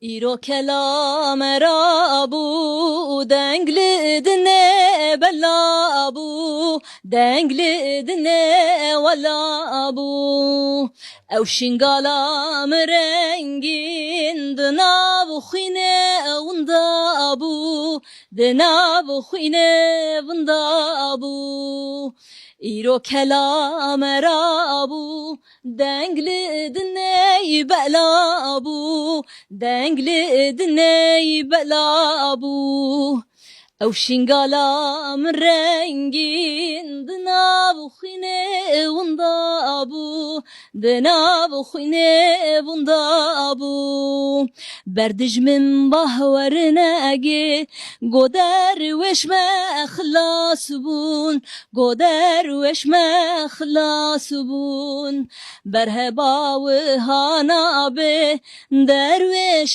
İro kelam erabu dengli dine belabu dengli dine velabu ev şingalam rengin dınav khine vındabu dınav khine vındabu İro kelam erabu dengli dine belabu dengli dine belabu ev şingalam rengin dınav khine vındabu dınav khine vındabu berdijmin bahverine goder weşme khlas bun goder weşme khlas bun berheba ve hana be derviş